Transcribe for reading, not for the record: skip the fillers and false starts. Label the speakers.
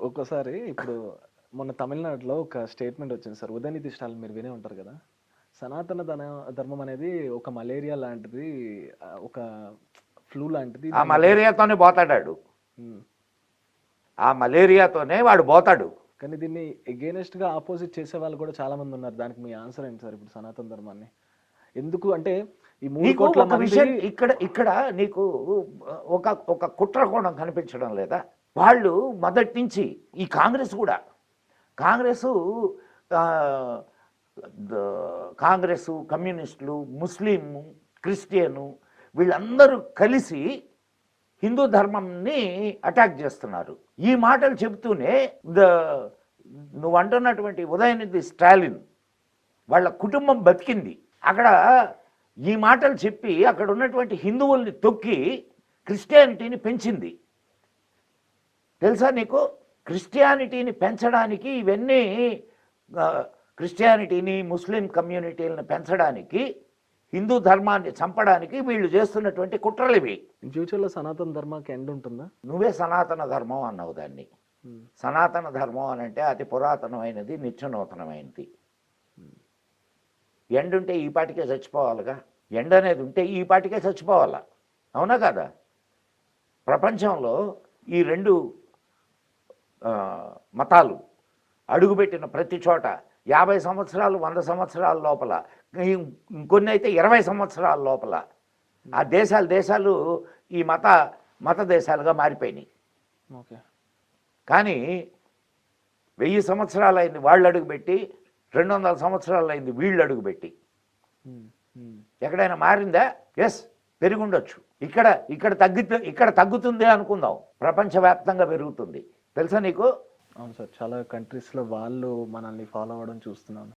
Speaker 1: ఒక్కోసారి ఇప్పుడు మొన్న తమిళనాడులో ఒక స్టేట్మెంట్ వచ్చింది సార్. ఉదయనిధి స్టాలిన్ మీరు వినే ఉంటారు కదా! సనాతన ధర్మం అనేది ఒక మలేరియా లాంటిది, ఒక ఫ్లూ లాంటిది.
Speaker 2: ఆ మలేరియాతోనే పోతాడాడు. ఆ మలేరియాతోనే వాడు పోతాడు.
Speaker 1: కానీ దీన్ని ఎగెయినెస్ట్‌గా ఆపోజిట్ చేసే వాళ్ళు కూడా చాలా మంది ఉన్నారు. దానికి మీ ఆన్సర్ ఏంటి సార్? ఇప్పుడు సనాతన ధర్మాన్ని ఎందుకు అంటే ఈ 3
Speaker 2: నీకు
Speaker 1: కోట్ల
Speaker 2: ఒక
Speaker 1: మంది
Speaker 2: విషయం ఇక్కడ నీకు ఒక ఒక కుట్ర కోణం కనిపించడం లేదా? వాళ్ళు మొదటి నుంచి ఈ కాంగ్రెస్ కూడా కాంగ్రెస్ కమ్యూనిస్టులు, ముస్లిం, క్రిస్టియను వీళ్ళందరూ కలిసి హిందూ ధర్మంని అటాక్ చేస్తున్నారు. ఈ మాటలు చెబుతూనే నువ్వు అంటున్నటువంటి ఉదయనిధి స్టాలిన్ వాళ్ళ కుటుంబం బతికింది. అక్కడ ఈ మాటలు చెప్పి అక్కడ ఉన్నటువంటి హిందువుల్ని తొక్కి క్రిస్టియానిటీని పెంచింది. తెలుసా నీకు? క్రిస్టియానిటీని పెంచడానికి ఇవన్నీ, క్రిస్టియానిటీని ముస్లిం కమ్యూనిటీలను పెంచడానికి, హిందూ ధర్మాన్ని చంపడానికి వీళ్ళు చేస్తున్నటువంటి కుట్రలు ఇవి.
Speaker 1: ఫ్యూచర్లో సనాతన ధర్మానికి ఎండ్ ఉంటుందా?
Speaker 2: నువ్వే సనాతన ధర్మం అన్నావు దాన్ని. సనాతన ధర్మం అని అంటే అతి పురాతనమైనది, నిత్య నూతనమైనది. ఎండ్ ఉంటే ఈ పాటికే చచ్చిపోవాలిగా. ఎండ్ అనేది ఉంటే ఈ పాటికే చచ్చిపోవాలా, అవునా కదా? ప్రపంచంలో ఈ 2 మతాలు అడుగుపెట్టిన ప్రతి చోట 50 సంవత్సరాలు, 100 సంవత్సరాల లోపల, ఇంకొన్ని అయితే 20 సంవత్సరాల లోపల ఆ దేశాలు ఈ మత దేశాలుగా మారిపోయినాయి.
Speaker 1: ఓకే.
Speaker 2: కానీ 1000 సంవత్సరాలు అయింది వాళ్ళు అడుగుపెట్టి, 200 సంవత్సరాలు అయింది వీళ్ళు అడుగుపెట్టి. ఎక్కడైనా మారిందా? ఎస్, పెరుగుండొచ్చు. ఇక్కడ తగ్గుతుంది అనుకుందాం, ప్రపంచవ్యాప్తంగా పెరుగుతుంది. తెలుసా నీకు?
Speaker 1: అవును సార్, చాలా కంట్రీస్లో వాళ్ళు మనల్ని ఫాలో అవ్వడం చూస్తున్నాను.